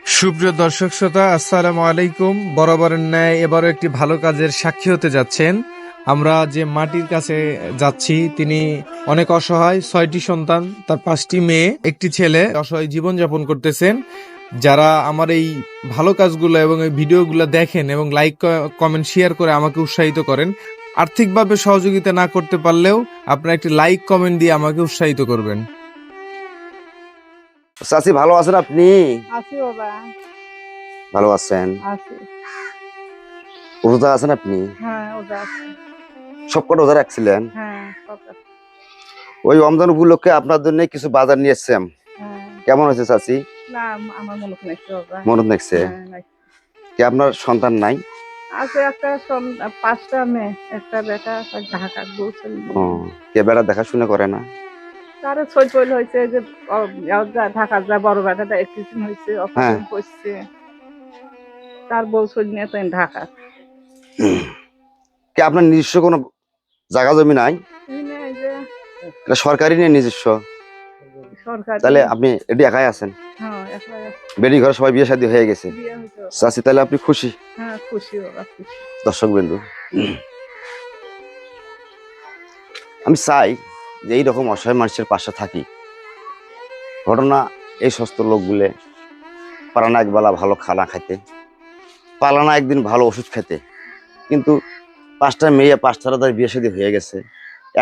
সুপ্রিয় দর্শক শ্রোতা, আসসালামু আলাইকুম। বরাবরের ন্যায় এবারও একটি ভালো কাজের সাক্ষী হতে যাচ্ছেন। আমরা যে মাটির কাছে যাচ্ছি, তিনি অনেক অসহায়, 6টি সন্তান, তার 5টি মেয়ে, একটি ছেলে, অসহায় জীবনযাপন করতেছেন। যারা আমার এই ভালো কাজগুলো এবং এই ভিডিওগুলো দেখেন এবং লাইক কমেন্ট শেয়ার করে আমাকে উৎসাহিত করেন, আর্থিকভাবে সহযোগিতা না করতে পারলেও আপনারা একটি লাইক কমেন্ট দিয়ে আমাকে উৎসাহিত করবেন। চাচি ভালো আছেন আপনি? আছি বাবা, ভালো আছেন? আছি। রোজা আছেন আপনি? হ্যাঁ, ওটা আছে। সবকটা রোজা রাখছিলেন? হ্যাঁ, সব আছে। ওই রমজান উপলক্ষে আপনার জন্য কিছু বাজার নিয়ে এসেছেন। হ্যাঁ। কেমন হয়েছে চাচি? না, আমার মনে হচ্ছে বাবা। মরদ দেখছে হ্যাঁ, নাই। কি আপনার সন্তান নাই? আছে একটা 5টা মেয়ে, একটা বেটা, একটা ঢাকা বলছেন। ও, কে বেড়া দেখাশোনা করে না? তার ছয় হয়েছে যে ঢাকা যা বড় বেটাটা অ্যাক্সিডেন্ট হয়েছে, অপারেশন করছে। তার বউ ছয় নিয়ে তো ঢাকা। কি আপনার নিজস্ব কোনো জায়গা জমি নাই? এই যে এটা সরকারি নিয়ে নিজস্ব? সরকার। তাহলে আপনি এটি একাই আছেন? হ্যাঁ, একলাই আছে। বেডি ঘরে সবাই বিয়ে শাদী হয়ে গেছে? বিয়ে হয়েছে। চাচি তাহলে আপনি খুশি? হ্যাঁ, খুশি বাবা, খুশি। দর্শক বিন্দু, আমি চাই যে এইরকম অসহায় মানুষের পাশে থাকি। ঘটনা এই সমস্ত লোকগুলো পারে না একবেলা ভালো খানা খাইতে, পারে না একদিন ভালো ওষুধ খেতে, কিন্তু 5টা মেয়ে 5টা তার বিয়ে শাদী হয়ে গেছে,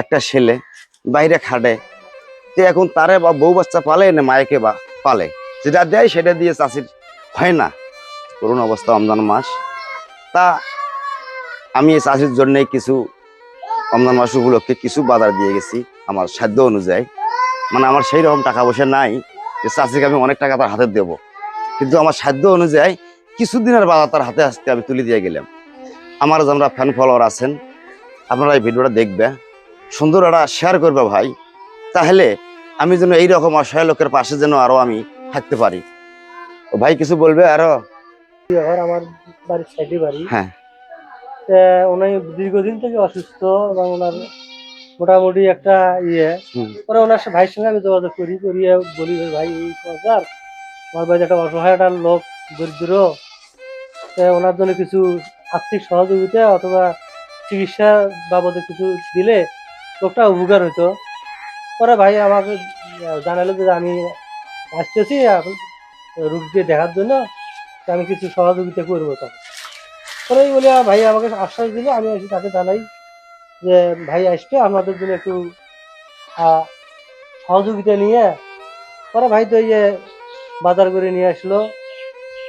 একটা ছেলে বাইরে খাটে, যে এখন তারে বা বউ বাচ্চা পালে না মায়েকে বা পালে, যেটা দেয় সেটা দিয়ে চাষির হয় না। করুণ অবস্থা রমজান মাস। তা আমি এই চাষির জন্য কিছু রমজান মাস উপলক্ষে কিছু বাজার দিয়ে গেছি আমার সাধ্য অনুযায়ী। মানে আমার সেই রকম টাকা পয়সা নাই যে চাষিকে আমি অনেক টাকা তার হাতে দেব, কিন্তু আমার সাধ্য অনুযায়ী কিছুদিনের বাজার তার হাতে আজকে আমি তুলে দিয়ে গেলাম। আমার যারা ফ্যান ফলোয়ার আছেন, আপনারা এই ভিডিওটা দেখবে, সুন্দর একটা শেয়ার করবে ভাই, তাহলে আমি যেন এইরকম অসহায় লোকের পাশে যেন আরো আমি থাকতে পারি। ও ভাই কিছু বলবে আরো? আমার বাড়ির সাইডে বাড়ি। হ্যাঁ, উনি দীর্ঘদিন থেকে অসুস্থ এবং ওনার মোটামুটি একটা পরে ওনার ভাইয়ের সঙ্গে আমি যোগাযোগ করিয়ে বলি, ভাই এই সরকার আমার বাড়িতে একটা অসহায় একটা লোক, দরিদ্র, ওনার জন্য কিছু আর্থিক সহযোগিতা অথবা চিকিৎসা বাবদে কিছু দিলে লোকটা উপকার হইতো। পরে ভাই আমাকে জানালো যে আমি আসতেছি এখন রুগীকে দেখার জন্য, আমি কিছু সহযোগিতা করবো। তখন পরে বলে ভাই আমাকে আশ্বাস দিল, আমি এসে তাকে জানাই যে ভাই আসবে আপনাদের জন্য একটু সহযোগিতা নিয়ে। পরে ভাই তো এই যে বাজার করে নিয়ে আসলো,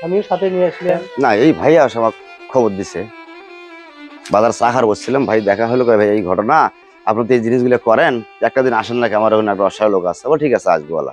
আমিও সাথে নিয়ে আসলাম। না এই ভাই আসে আমার খবর দিছে, বাজার চাহার বসছিলাম, ভাই দেখা হলো, ভাই এই ঘটনা, আপনি তো এই জিনিসগুলো করেন, একটা দিন আসেন নাকি, আমার ওখানে একটা অসহায় লোক আছে। ও ঠিক আছে আসবো বলা।